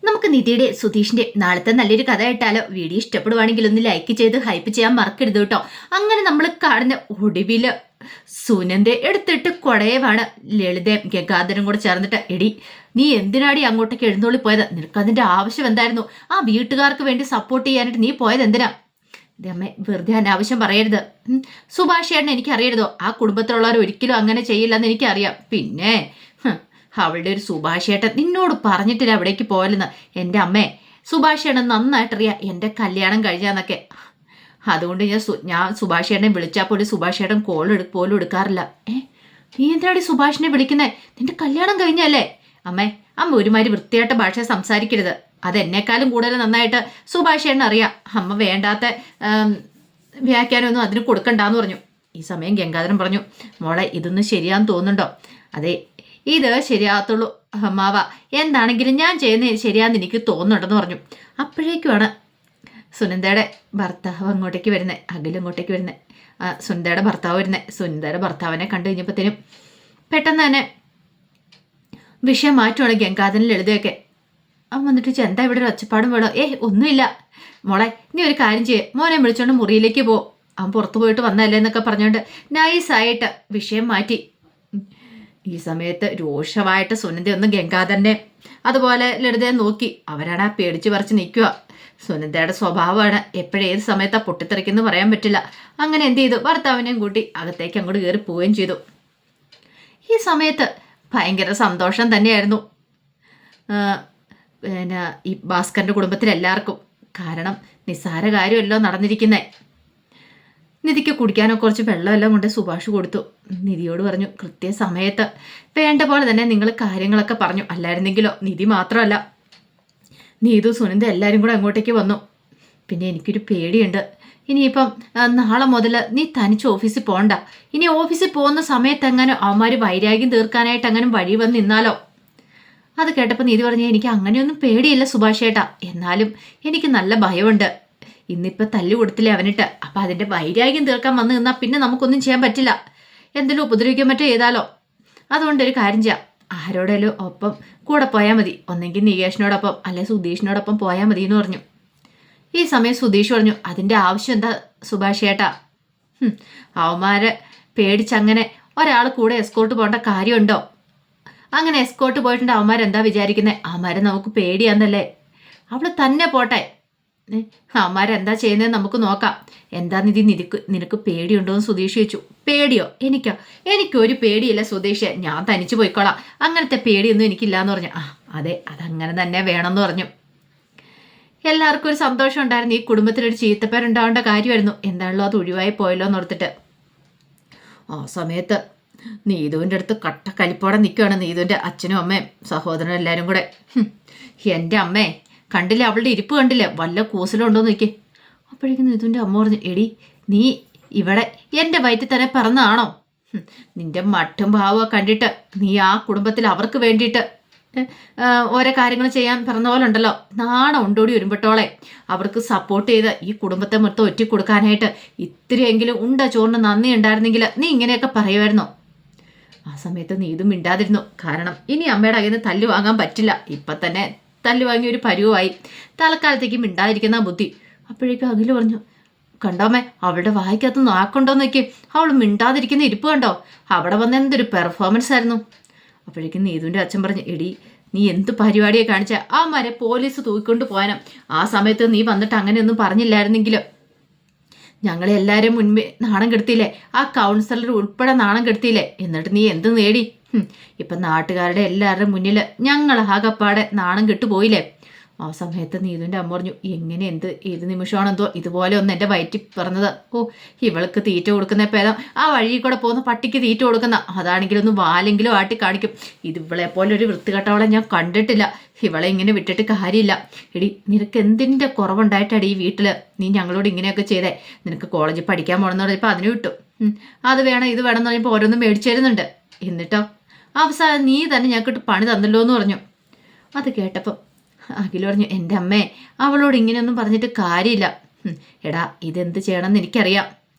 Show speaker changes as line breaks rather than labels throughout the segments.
നമുക്ക് നിധിയുടെ സുധീഷിന്റെ നാളത്തെ നല്ലൊരു കഥ കേട്ടാലോ? വീഡിയോ ഇഷ്ടപ്പെടുവാണെങ്കിൽ ഒന്ന് ലൈക്ക് ചെയ്ത് ഹൈപ്പ് ചെയ്യാൻ മറക്കരുത് കേട്ടോ. അങ്ങനെ നമ്മൾ കാണുന്ന ഒടുവില് സുനന്ദെ എടുത്തിട്ട് കുടയവാണ് ലളിതയും ഗംഗാധരനും കൂടെ ചേർന്നിട്ട്, എടി നീ എന്തിനാടി അങ്ങോട്ടേക്ക് എഴുന്നള്ളി പോയത്? നിനക്ക് അതിന്റെ ആവശ്യം എന്തായിരുന്നു? ആ വീട്ടുകാർക്ക് വേണ്ടി സപ്പോർട്ട് ചെയ്യാനായിട്ട് നീ പോയത് എന്തിനാ? അമ്മേ, വെറുതെ അനാവശ്യം പറയരുത്. സുഭാഷ് ചേട്ടൻ എനിക്കറിയരുതോ? ആ കുടുംബത്തിലുള്ളവർ ഒരിക്കലും അങ്ങനെ ചെയ്യില്ലെന്ന് എനിക്കറിയാം. പിന്നെ അവളുടെ ഒരു സുഭാഷ് ചേട്ടൻ നിന്നോട് പറഞ്ഞിട്ടില്ല അവിടേക്ക് പോയല്ലെന്ന്. എൻ്റെ അമ്മേ, സുഭാഷ് ചേട്ടൻ നന്നായിട്ടറിയാം എൻ്റെ കല്യാണം കഴിഞ്ഞാന്നൊക്കെ. അതുകൊണ്ട് ഞാൻ സുഭാഷ് ചേട്ടനെ വിളിച്ചാൽ പോലും സുഭാഷ് ചേട്ടൻ പോലും എടുക്കാറില്ല. നീ എന്തിനാടി സുഭാഷിനെ വിളിക്കുന്നേ? നിന്റെ കല്യാണം കഴിഞ്ഞല്ലേ? അമ്മ ഒരുമാതിരി വൃത്തിയായിട്ട് ഭാഷ സംസാരിക്കരുത്. അതെന്നേക്കാളും കൂടുതൽ നന്നായിട്ട് സുഭാഷ് ചേട്ടൻ അറിയാം. അമ്മ വേണ്ടാത്ത വ്യാഖ്യാനമൊന്നും അതിന് കൊടുക്കണ്ടെന്ന് പറഞ്ഞു. ഈ സമയം ഗംഗാധരൻ പറഞ്ഞു, മോളെ ഇതൊന്നും ശരിയാന്ന് തോന്നുന്നുണ്ടോ? അതെ, ഇത് ശരിയാകത്തുള്ളൂ അമ്മാവ. എന്താണെങ്കിലും ഞാൻ ചെയ്യുന്നത് ശരിയാന്ന് എനിക്ക് തോന്നുന്നുണ്ടെന്ന് പറഞ്ഞു. അപ്പോഴേക്കുമാണ് സുനന്ദയുടെ ഭർത്താവ് അങ്ങോട്ടേക്ക് വരുന്നത്, അഖിൽ അങ്ങോട്ടേക്ക് വരുന്നത്. സുനന്ദയുടെ ഭർത്താവ് വരുന്നത്. സുനന്ദയുടെ ഭർത്താവിനെ കണ്ടു കഴിഞ്ഞപ്പോഴത്തേനും പെട്ടെന്ന് തന്നെ വിഷയം മാറ്റുവാണ് ഗംഗാധരൻ ലളിതയൊക്കെ. അവൻ വന്നിട്ട് എന്താ ഇവിടെ ഒരു ഒച്ചപ്പാടും വേണോ? ഒന്നുമില്ല മോളെ, നീ ഒരു കാര്യം ചെയ്യേ, മോനെ വിളിച്ചോണ്ട് മുറിയിലേക്ക് പോ. അവൻ പുറത്തു പോയിട്ട് വന്നല്ലേ എന്നൊക്കെ പറഞ്ഞുകൊണ്ട് നൈസായിട്ട് വിഷയം മാറ്റി. ഈ സമയത്ത് രൂക്ഷമായിട്ട് സുനന്ദ ഒന്ന് ഗംഗാധരനെ അതുപോലെ ലളിതയെ നോക്കി. അവരാണ് ആ പേടിച്ച് പറിച്ച് നിൽക്കുക. സുനന്ദയുടെ സ്വഭാവമാണ്, എപ്പോഴേത് സമയത്താ പൊട്ടിത്തെറിക്കുന്നു പറയാൻ പറ്റില്ല. അങ്ങനെ എന്ത് ചെയ്തു, ഭർത്താവിനെയും കൂട്ടി അകത്തേക്ക് അങ്ങോട്ട് കയറി പോവുകയും ചെയ്തു. ഈ സമയത്ത് ഭയങ്കര സന്തോഷം തന്നെയായിരുന്നു പിന്നെ ഈ ഭാസ്കറിന്റെ കുടുംബത്തിലെല്ലാവർക്കും. കാരണം നിസ്സാര കാര്യമല്ലോ നടന്നിരിക്കുന്നേ. നിധിക്ക് കുടിക്കാനൊക്കെ കുറച്ച് വെള്ളമെല്ലാം കൊണ്ട് സുഭാഷ് കൊടുത്തു. നിധിയോട് പറഞ്ഞു, കൃത്യസമയത്ത് വേണ്ട പോലെ തന്നെ നിങ്ങൾ കാര്യങ്ങളൊക്കെ പറഞ്ഞു. അല്ലായിരുന്നെങ്കിലോ നിധി മാത്രമല്ല, നീതു സുനന്ദ എല്ലാവരും കൂടെ അങ്ങോട്ടേക്ക് വന്നു. പിന്നെ എനിക്കൊരു പേടിയുണ്ട്. ഇനിയിപ്പം നാളെ മുതൽ നീ തനിച്ച് ഓഫീസിൽ പോകണ്ട. ഇനി ഓഫീസിൽ പോകുന്ന സമയത്ത് എങ്ങനെ അവന്മാർ വൈരാഗ്യം തീർക്കാനായിട്ട് അങ്ങനെ വഴി വന്ന് നിന്നാലോ? അത് കേട്ടപ്പോൾ നീതി പറഞ്ഞു, എനിക്ക് അങ്ങനെയൊന്നും പേടിയില്ല സുഭാഷ് ചേട്ടാ, എന്നാലും എനിക്ക് നല്ല ഭയമുണ്ട്. ഇന്നിപ്പോൾ തല്ലു കൊടുത്തില്ലേ അവനിട്ട്, അപ്പം അതിൻ്റെ വൈരാഗ്യം തീർക്കാൻ വന്ന് നിന്നാൽ പിന്നെ നമുക്കൊന്നും ചെയ്യാൻ പറ്റില്ല. എന്തെങ്കിലും ഉപദ്രവിക്കാൻ പറ്റോ ചെയ്താലോ? അതുകൊണ്ടൊരു കാര്യം ചെയ്യാം, ആരോടെങ്കിലും ഒപ്പം കൂടെ പോയാൽ മതി. ഒന്നെങ്കിൽ നികേഷിനോടൊപ്പം അല്ലെ സുധീഷിനോടൊപ്പം പോയാൽ മതി എന്ന് പറഞ്ഞു. ഈ സമയം സുധീഷ് പറഞ്ഞു, അതിൻ്റെ ആവശ്യം എന്താ സുഭാഷ് ചേട്ടാ? അവന്മാരെ പേടിച്ചങ്ങനെ ഒരാൾ കൂടെ എസ്കോർട്ട് പോകേണ്ട കാര്യമുണ്ടോ? അങ്ങനെ എസ്കോർട്ട് പോയിട്ടുണ്ട് അവന്മാരെന്താ വിചാരിക്കുന്നത്? അവന്മാരെ നമുക്ക് പേടിയാന്നല്ലേ? അവൾ തന്നെ പോട്ടെ, അവന്മാരെന്താ ചെയ്യുന്നതെന്ന് നമുക്ക് നോക്കാം. എന്താ നിനക്ക് പേടിയുണ്ടോയെന്ന് സുധീഷ് ചോദിച്ചു. പേടിയോ? എനിക്കൊരു പേടിയില്ല സുധീഷ്, ഞാൻ തനിച്ച് പോയിക്കോളാം. അങ്ങനത്തെ പേടിയൊന്നും എനിക്കില്ലാന്ന് പറഞ്ഞു. അതെ, അതങ്ങനെ തന്നെ വേണമെന്ന് പറഞ്ഞു. എല്ലാവർക്കും ഒരു സന്തോഷം ഉണ്ടായിരുന്നു. ഈ കുടുംബത്തിലൊരു ചീത്തപ്പേരുണ്ടാവേണ്ട കാര്യമായിരുന്നു. എന്താണല്ലോ അത് ഒഴിവായി പോയല്ലോ എന്ന് ഓർത്തിട്ട്. ആ സമയത്ത് നീതുവിൻ്റെ അടുത്ത് കട്ട കലിപ്പോടെ നിൽക്കുകയാണ് നീതുവിൻ്റെ അച്ഛനും അമ്മയും സഹോദരനും എല്ലാവരും കൂടെ. എൻ്റെ അമ്മേ, കണ്ടില്ലേ അവളുടെ ഇരിപ്പ് കണ്ടില്ലേ? വല്ല കൂസലുണ്ടോ എന്ന് നോക്കി. അപ്പോഴേക്കും നീതുവിൻ്റെ അമ്മ പറഞ്ഞു, എടി നീ ഇവിടെ എൻ്റെ വയറ്റിൽ തന്നെ പിറന്നതാണോ? നിന്റെ മട്ടും ഭാവമൊക്കെ കണ്ടിട്ട് നീ ആ കുടുംബത്തിൽ അവർക്ക് വേണ്ടിയിട്ട് ഓരോ കാര്യങ്ങൾ ചെയ്യാൻ പിറന്ന പോലെ ഉണ്ടല്ലോ. നാണം ഉണ്ടോടി വരുമ്പോട്ടോളെ. അവർക്ക് സപ്പോർട്ട് ചെയ്ത് ഈ കുടുംബത്തെ മൊത്തം ഒറ്റ കൊടുക്കാനായിട്ട് ഇത്രയെങ്കിലും ചോറിന് നന്ദി ഉണ്ടായിരുന്നെങ്കിൽ നീ ഇങ്ങനെയൊക്കെ പറയുമായിരുന്നോ? ആ സമയത്ത് നീ ഇതും മിണ്ടാതിരുന്നു. കാരണം ഇനി അമ്മയുടെ കയ്യിൽ നിന്ന് തല്ല് വാങ്ങാൻ പറ്റില്ല. ഇപ്പം തന്നെ തല്ല് വാങ്ങിയ ഒരു പരുവമായി. തൽക്കാലത്തേക്ക് മിണ്ടാതിരിക്കുന്ന ബുദ്ധി. അപ്പോഴേക്കും അഖിൽ പറഞ്ഞു, കണ്ടോമ്മേ, അവളുടെ വായിക്കകത്ത് നാക്കുണ്ടോന്ന് നോക്കി. അവൾ മിണ്ടാതിരിക്കുന്ന ഇരിപ്പ് കണ്ടോ? അവിടെ വന്ന എന്തൊരു പെർഫോമൻസ് ആയിരുന്നു. അപ്പോഴേക്കും നീതുവിൻ്റെ അച്ഛൻ പറഞ്ഞു, എടി നീ എന്ത് പരിപാടിയെ കാണിച്ച? ആ മരെ പോലീസ് തൂക്കിക്കൊണ്ട് പോകാനും. ആ സമയത്ത് നീ വന്നിട്ട് അങ്ങനെയൊന്നും പറഞ്ഞില്ലായിരുന്നെങ്കിലും ഞങ്ങളെ എല്ലാവരും മുൻപേ നാണം കെടുത്തിയില്ലേ? ആ കൗൺസിലർ ഉൾപ്പെടെ നാണം കെടുത്തിയില്ലേ? എന്നിട്ട് നീ എന്ത് നേടി? ഇപ്പം നാട്ടുകാരുടെ എല്ലാവരുടെയും മുന്നിൽ ഞങ്ങൾ ആകപ്പാടെ നാണം കെട്ടുപോയില്ലേ? ആ സമയത്ത് നീതുവിൻ്റെ അമ്മ പറഞ്ഞു, എങ്ങനെ ഏത് നിമിഷമാണെന്തോ ഇതുപോലെ ഒന്ന് എൻ്റെ വയറ്റിൽ പിറന്നത്. ഇവൾക്ക് തീറ്റ കൊടുക്കുന്ന പേദം ആ വഴിയിൽ കൂടെ പോകുന്ന പട്ടിക്ക് തീറ്റ കൊടുക്കുന്ന. അതാണെങ്കിലും ഒന്ന് വാലെങ്കിലും ആട്ടി കാണിക്കും. ഇവളെ പോലെ ഒരു വൃത്തികെട്ടവളെ ഞാൻ കണ്ടിട്ടില്ല. ഇവളെ ഇങ്ങനെ വിട്ടിട്ട് കാര്യമില്ല. എടി, നിനക്ക് എന്തിൻ്റെ കുറവുണ്ടായിട്ടാണ് ഈ വീട്ടിൽ നീ ഞങ്ങളോട് ഇങ്ങനെയൊക്കെ ചെയ്തേ? നിനക്ക് കോളേജിൽ പഠിക്കാൻ പോകണമെന്ന് പറഞ്ഞപ്പോൾ അതിന് വിട്ടു. അത് വേണം ഇത് വേണം എന്ന് പറഞ്ഞപ്പോൾ ഓരോന്നും മേടിച്ചു തരുന്നുണ്ട്. എന്നിട്ടോ അവസാനം നീ തന്നെ ഞങ്ങൾക്കിട്ട് പണി തന്നല്ലോ എന്ന് പറഞ്ഞു. അത് കേട്ടപ്പം അഖിൽ പറഞ്ഞു, എൻ്റെ അമ്മേ, അവളോട് ഇങ്ങനെയൊന്നും പറഞ്ഞിട്ട് കാര്യമില്ല. എടാ, ഇതെന്ത് ചെയ്യണമെന്ന് എനിക്കറിയാം.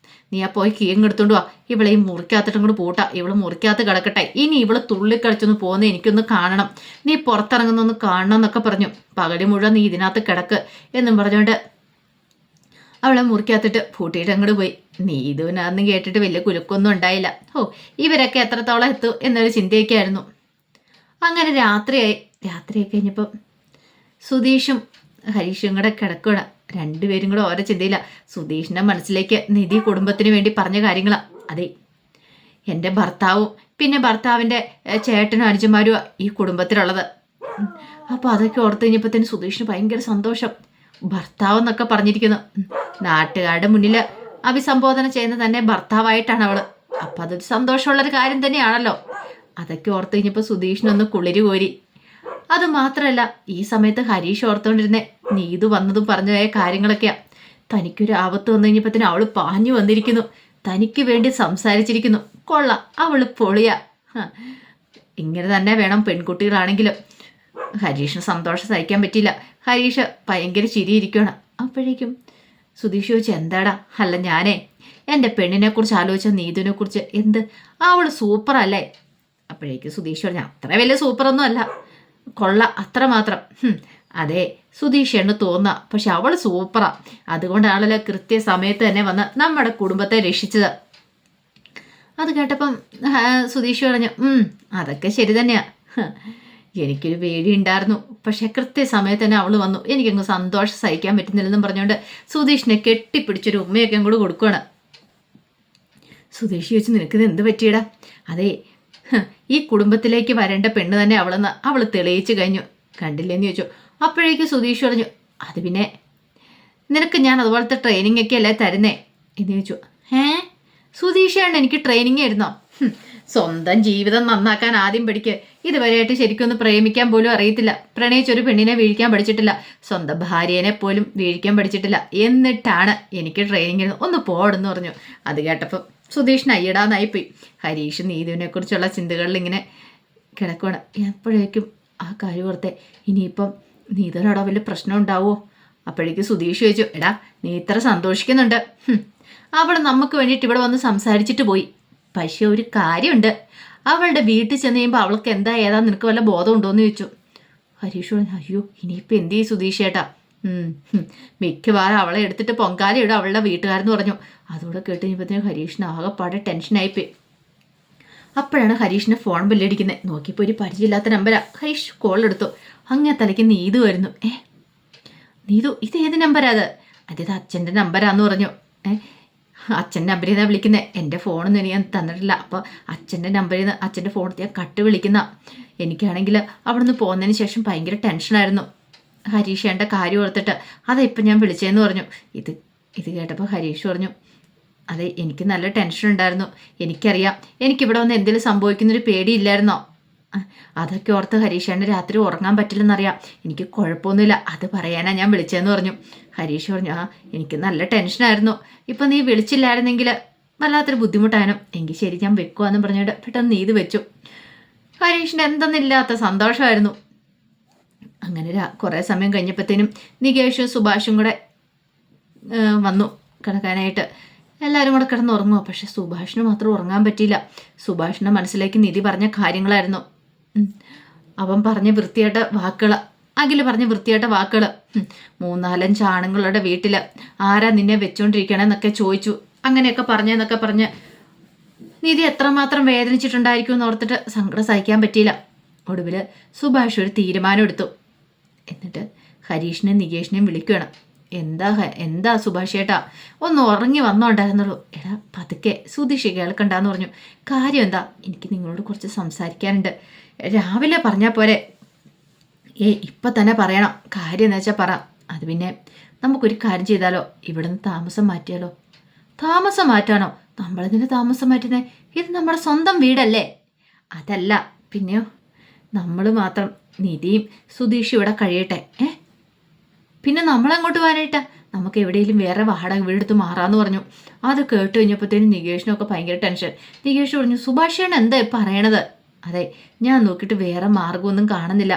നീ ആ പോയി കീങ് എടുത്തോണ്ട് വാ, ഇവളെ ഈ മുറിക്കകത്തിട്ടും കൂടെ പൂട്ടാ, ഇവള് മുറിക്കകത്ത് കിടക്കട്ടെ, ഇനി ഇവള് തുള്ളിക്കളിച്ചൊന്ന് പോകുന്ന എനിക്കൊന്ന് കാണണം, നീ പുറത്തിറങ്ങുന്നൊന്ന് കാണണം എന്നൊക്കെ പറഞ്ഞു. പകല് മുഴുവൻ നീ ഇതിനകത്ത് കിടക്ക് എന്നും പറഞ്ഞുകൊണ്ട് അവളെ മുറിക്കകത്തിട്ട് പൂട്ടിയിട്ട് അങ്ങോട്ട് പോയി. നീതുവിനന്ന് കേട്ടിട്ട് വലിയ കുലുക്കൊന്നും ഉണ്ടായില്ല. ഇവരൊക്കെ എത്രത്തോളം എത്തും എന്നൊരു ചിന്തയൊക്കെയായിരുന്നു. അങ്ങനെ രാത്രിയായി. രാത്രിയായി കഴിഞ്ഞപ്പം സുധീഷും ഹരീഷും കൂടെ കിടക്കുകയാണ്. രണ്ടുപേരും കൂടെ ഓരോ ചിന്തയില്ല. സുധീഷിന്റെ മനസ്സിലേക്ക് നിധി കുടുംബത്തിന് വേണ്ടി പറഞ്ഞ കാര്യങ്ങളാ. അതെ, എൻ്റെ ഭർത്താവും പിന്നെ ഭർത്താവിൻ്റെ ചേട്ടനും അനുജന്മാരും ഈ കുടുംബത്തിലുള്ളത്. അപ്പോൾ അതൊക്കെ ഓർത്ത് കഴിഞ്ഞപ്പോഴത്തേന് സുധീഷിന് ഭയങ്കര സന്തോഷം. ഭർത്താവ് എന്നൊക്കെ പറഞ്ഞിരിക്കുന്നു. നാട്ടുകാരുടെ മുന്നിൽ അഭിസംബോധന ചെയ്യുന്ന തന്നെ ഭർത്താവായിട്ടാണ് അവള്. അപ്പം അതൊരു സന്തോഷമുള്ളൊരു കാര്യം തന്നെയാണല്ലോ. അതൊക്കെ ഓർത്ത് കഴിഞ്ഞപ്പോൾ സുധീഷിനൊന്ന് കുളിര് കോരി. അത് മാത്രമല്ല, ഈ സമയത്ത് ഹരീഷ് ഓർത്തുകൊണ്ടിരുന്നേ നീതു വന്നതും പറഞ്ഞു പോയ കാര്യങ്ങളൊക്കെയാ. തനിക്കൊരു ആപത്ത് വന്നു കഴിഞ്ഞപ്പോഴത്തേനും അവള് പാഞ്ഞു വന്നിരിക്കുന്നു, തനിക്ക് വേണ്ടി സംസാരിച്ചിരിക്കുന്നു. കൊള്ളാം, അവള് പൊളിയാ. ഇങ്ങനെ തന്നെ വേണം പെൺകുട്ടികളാണെങ്കിലും. ഹരീഷിന് സന്തോഷം സഹിക്കാൻ പറ്റിയില്ല. ഹരീഷ് ഭയങ്കര ചിരിയിരിക്കുകയാണ്. അപ്പോഴേക്കും സുധീഷ് ചോദിച്ചു, എന്താടാ? അല്ല, ഞാനേ എൻ്റെ പെണ്ണിനെ കുറിച്ച് ആലോചിച്ച നീതുവിനെ കുറിച്ച്. എന്ത്, അവള് സൂപ്പറല്ലേ? അപ്പോഴേക്കും സുധീഷ് പറഞ്ഞു, അത്ര വലിയ സൂപ്പറൊന്നും അല്ല, കൊള്ളാം അത്രമാത്രം. അതെ, സുധീഷ് എന്ന് തോന്നുക, പക്ഷെ അവൾ സൂപ്പറാ. അതുകൊണ്ടാണല്ലോ കൃത്യസമയത്ത് തന്നെ വന്ന് നമ്മുടെ കുടുംബത്തെ രക്ഷിച്ചത്. അത് കേട്ടപ്പം സുധീഷ് പറഞ്ഞു, അതൊക്കെ ശരി തന്നെയാ, എനിക്കൊരു പേടി ഉണ്ടായിരുന്നു, പക്ഷെ കൃത്യസമയത്ത് തന്നെ അവൾ വന്നു, എനിക്കങ്ങ് സന്തോഷം സഹിക്കാൻ പറ്റുന്നില്ലെന്നും പറഞ്ഞുകൊണ്ട് സുധീഷിനെ കെട്ടിപ്പിടിച്ചൊരു ഉമ്മയൊക്കെ കൂടെ കൊടുക്കുകയാണ്. സുധീഷ് ചോദിച്ചു, നിനക്കിത് എന്ത് പറ്റിയടാ? അതെ, ഈ കുടുംബത്തിലേക്ക് വരേണ്ട പെണ്ണ് തന്നെ അവളെന്ന് അവൾ തെളിയിച്ചു കഴിഞ്ഞു, കണ്ടില്ലേന്ന് ചോദിച്ചു. അപ്പോഴേക്കും സുധീഷ് പറഞ്ഞു, അത് പിന്നെ നിനക്ക് ഞാൻ അതുപോലത്തെ ട്രെയിനിങ് ഒക്കെ അല്ലേ തരുന്നേ എന്ന് ചോദിച്ചു. സുധീഷാണ് എനിക്ക് ട്രെയിനിങ് ആയിരുന്നോ? സ്വന്തം ജീവിതം നന്നാക്കാൻ ആദ്യം പഠിക്ക്. ഇതുവരെയായിട്ട് ശരിക്കൊന്ന് പ്രേമിക്കാൻ പോലും അറിയത്തില്ല, പ്രണയിച്ചൊരു പെണ്ണിനെ വീഴിക്കാൻ പഠിച്ചിട്ടില്ല, സ്വന്തം ഭാര്യനെ പോലും വീഴിക്കാൻ പഠിച്ചിട്ടില്ല, എന്നിട്ടാണ് എനിക്ക് ട്രെയിനിങ് ആയിരുന്നു, ഒന്ന് പോടെന്ന് പറഞ്ഞു. അത് കേട്ടപ്പോൾ സുധീഷിന് അയ്യടാന്നായിപ്പോയി. ഹരീഷ് നീതുവിനെ കുറിച്ചുള്ള ചിന്തകളിൽ ഇങ്ങനെ കിടക്കുകയാണ്. എപ്പോഴേക്കും ആ കാര്യം ഓർത്തെ, ഇനിയിപ്പം നീതുവിനോടോ വലിയ പ്രശ്നം ഉണ്ടാവുമോ? അപ്പോഴേക്കും സുധീഷ് ചോദിച്ചു, എടാ നീ ഇത്ര സന്തോഷിക്കുന്നുണ്ട്, അവൾ നമുക്ക് വേണ്ടിയിട്ട് ഇവിടെ വന്ന് സംസാരിച്ചിട്ട് പോയി, പക്ഷെ ഒരു കാര്യമുണ്ട്, അവളുടെ വീട്ടിൽ ചെന്ന് കഴിയുമ്പോൾ അവൾക്ക് എന്താ ഏതാ നിനക്ക് വല്ല ബോധം ഉണ്ടോയെന്ന് ചോദിച്ചു. ഹരീഷ് പറഞ്ഞു, അയ്യോ ഇനിയിപ്പോൾ എന്ത് ചെയ്യും സുധീഷ് ചേട്ടാ? മിക്കവാറും അവളെ എടുത്തിട്ട് പൊങ്കാലയിടും അവളുടെ വീട്ടുകാരെന്ന് പറഞ്ഞു. അതോടെ കേട്ട് കഴിഞ്ഞപ്പോഴത്തേനും ഹരീഷിന് ആകെപ്പാടെ ടെൻഷനായിപ്പോയി. അപ്പോഴാണ് ഹരീഷിൻ്റെ ഫോൺ ബെല്ലടിക്കുന്നത്. നോക്കിയപ്പോൾ ഒരു പരിചയമില്ലാത്ത നമ്പരാ. ഹരീഷ് കോൾ എടുത്തു. അങ്ങേ തലയ്ക്ക് നീതു വരുന്നു. നീതു, ഇത് ഏത് നമ്പരാ? അതേത് അച്ഛൻ്റെ നമ്പരാന്ന് പറഞ്ഞു. അച്ഛൻ്റെ നമ്പറിൽ നിന്നാണ് വിളിക്കുന്നത്, എൻ്റെ ഫോണൊന്നും എനിക്ക് ഞാൻ തന്നിട്ടില്ല, അപ്പോൾ അച്ഛൻ്റെ നമ്പറിൽ നിന്ന് അച്ഛൻ്റെ ഫോണിൽ ഞാൻ കട്ട് വിളിക്കുന്ന. എനിക്കാണെങ്കിൽ അവിടെ നിന്ന് പോകുന്നതിന് ശേഷം ഭയങ്കര ടെൻഷനായിരുന്നു ഹരീഷേൻ്റെ കാര്യം ഓർത്തിട്ട്, അതാ ഇപ്പം ഞാൻ വിളിച്ചതെന്ന് പറഞ്ഞു. ഇത് കേട്ടപ്പോൾ ഹരീഷ് പറഞ്ഞു, അതെ എനിക്ക് നല്ല ടെൻഷൻ ഉണ്ടായിരുന്നു, എനിക്കറിയാം, എനിക്കിവിടെ വന്ന് എന്തെങ്കിലും സംഭവിക്കുന്നൊരു പേടിയില്ലായിരുന്നോ? അതൊക്കെ ഓർത്ത് ഹരീഷേൻ്റെ രാത്രി ഉറങ്ങാൻ പറ്റില്ലെന്നറിയാം, എനിക്ക് കുഴപ്പമൊന്നുമില്ല, അത് പറയാനാ ഞാൻ വിളിച്ചതെന്ന് പറഞ്ഞു. ഹരീഷ് പറഞ്ഞു, എനിക്ക് നല്ല ടെൻഷനായിരുന്നു, ഇപ്പം നീ വിളിച്ചില്ലായിരുന്നെങ്കിൽ വല്ലാത്തൊരു ബുദ്ധിമുട്ടായിരുന്നു, എങ്കിൽ ശരി ഞാൻ വെക്കുവാന്ന് പറഞ്ഞിട്ട് പെട്ടെന്ന് നീ ഇത് വെച്ചു. ഹരീഷിന് എന്തെന്നില്ലാത്ത സന്തോഷമായിരുന്നു. അങ്ങനെ കുറേ സമയം കഴിഞ്ഞപ്പോഴത്തേനും നികേഷും സുഭാഷും കൂടെ വന്നു കിടക്കാനായിട്ട്. എല്ലാവരും കൂടെ കിടന്ന് ഉറങ്ങുമോ, പക്ഷെ സുഭാഷിന് മാത്രം ഉറങ്ങാൻ പറ്റിയില്ല. സുഭാഷിൻ്റെ മനസ്സിലേക്ക് നിധി പറഞ്ഞ കാര്യങ്ങളായിരുന്നു. അവൻ പറഞ്ഞ വൃത്തിയായിട്ട വാക്കുകൾ, അഖിൽ പറഞ്ഞ വൃത്തിയായിട്ട വാക്കുകൾ. 3-4 ആണുങ്ങളുടെ വീട്ടിൽ ആരാ നിന്നെ വെച്ചോണ്ടിരിക്കണമെന്നൊക്കെ ചോദിച്ചു, അങ്ങനെയൊക്കെ പറഞ്ഞെന്നൊക്കെ പറഞ്ഞ് നിധി എത്രമാത്രം വേദനിച്ചിട്ടുണ്ടായിരിക്കും എന്ന് ഓർത്തിട്ട് സങ്കടം സഹിക്കാൻ പറ്റിയില്ല. ഒടുവിൽ സുഭാഷ് ഒരു തീരുമാനം എടുത്തു. എന്നിട്ട് ഹരീഷിനെയും നികേഷിനെയും വിളിക്കുകയാണ്. എന്താ സുഭാഷ് ചേട്ടാ, ഒന്ന് ഉറങ്ങി വന്നോണ്ടായിരുന്നുള്ളൂ. എടാ പതുക്കെ, സുധീഷ് കേൾക്കണ്ടെന്ന് പറഞ്ഞു. കാര്യം എന്താ? എനിക്ക് നിങ്ങളോട് കുറച്ച് സംസാരിക്കാനുണ്ട്. രാവിലെ പറഞ്ഞാൽ പോരെ? ഇപ്പം തന്നെ പറയണം. കാര്യം എന്ന് വെച്ചാൽ പറ. അത് പിന്നെ നമുക്കൊരു കാര്യം ചെയ്താലോ, ഇവിടുന്ന് താമസം മാറ്റിയാലോ? താമസം മാറ്റാനോ? നമ്മളെന്തിനാ താമസം മാറ്റുന്നത്? ഇത് നമ്മുടെ സ്വന്തം വീടല്ലേ? അതല്ല പിന്നെയോ, നമ്മൾ മാത്രം, നിധിയും സുധീഷും ഇവിടെ കഴിയട്ടെ. പിന്നെ നമ്മളെങ്ങോട്ട് പോകാനായിട്ടാ? നമുക്ക് എവിടെയെങ്കിലും വേറെ വാടക വീടെടുത്ത് മാറാമെന്ന് പറഞ്ഞു. അത് കേട്ട് കഴിഞ്ഞപ്പോഴത്തേനും നികേഷിനൊക്കെ ഭയങ്കര ടെൻഷൻ. നികേഷ് പറഞ്ഞു, സുഭാഷാണ് എന്താ പറയണത്? അതെ, ഞാൻ നോക്കിയിട്ട് വേറെ മാർഗമൊന്നും കാണുന്നില്ല.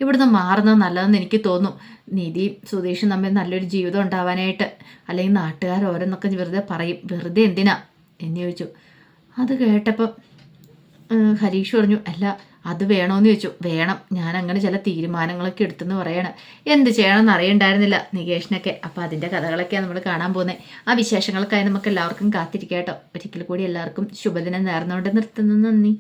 ഇവിടുന്ന് മാറുന്നത് നല്ലതെന്ന് എനിക്ക് തോന്നും. നിധിയും സുധീഷും തമ്മിൽ നല്ലൊരു ജീവിതം ഉണ്ടാവാനായിട്ട്. അല്ലെങ്കിൽ നാട്ടുകാർ ഓരോന്നൊക്കെ വെറുതെ പറയും, വെറുതെ എന്തിനാ എന്ന് ചോദിച്ചു. അത് കേട്ടപ്പം ഹരീഷ് പറഞ്ഞു, അല്ല അത് വേണോന്ന് ചോദിച്ചു. വേണം, ഞാൻ അങ്ങനെ ചില തീരുമാനങ്ങളൊക്കെ എടുത്തെന്ന് പറയണം. എന്ത് ചെയ്യണമെന്ന് അറിയണ്ടായിരുന്നില്ല നികേഷിനൊക്കെ. അപ്പോൾ അതിൻ്റെ കഥകളൊക്കെയാണ് നമ്മൾ കാണാൻ പോകുന്നത്. ആ വിശേഷങ്ങൾക്കായി നമുക്ക് എല്ലാവർക്കും കാത്തിരിക്കാം കേട്ടോ. ഒരിക്കൽ കൂടി എല്ലാവർക്കും ശുഭദിനം നേർന്നുകൊണ്ട് നിർത്തുന്നു. നന്ദി.